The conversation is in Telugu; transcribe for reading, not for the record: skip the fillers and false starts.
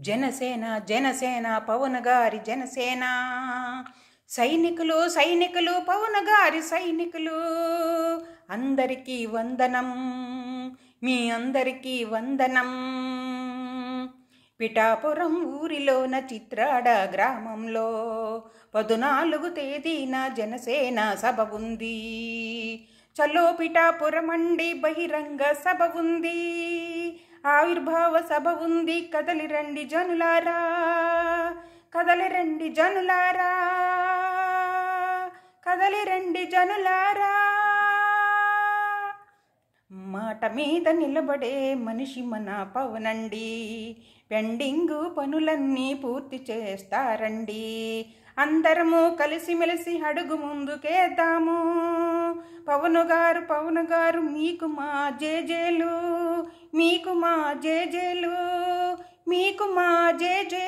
జనసేన జనసేన పవన్ గారి జనసేన సైనికులు సైనికులు పవన్ గారి సైనికులు అందరికీ వందనం, మీ అందరికీ వందనం. పిఠాపురం ఊరిలోన చిత్రాడ గ్రామంలో 14 తేదీన జనసేన సభ ఉంది. చలో పిఠాపురం అండి బహిరంగ సభ ఉంది, ఆవిర్భావ సభ ఉంది. కదలి రండి జనులారా, కదలి రండి జనులారా, కదలి రండి జనులారా. మాట మీద నిలబడే మనిషి మన పవనండి, పెండింగ్ పనులన్నీ పూర్తి చేస్తారండి. అందరము కలిసిమెలిసి అడుగు ముందుకేద్దాము. పవన్ గారు మీకు మా జేజేలు, మీకు మా జేజేలు, మీకు మా జేజేలు.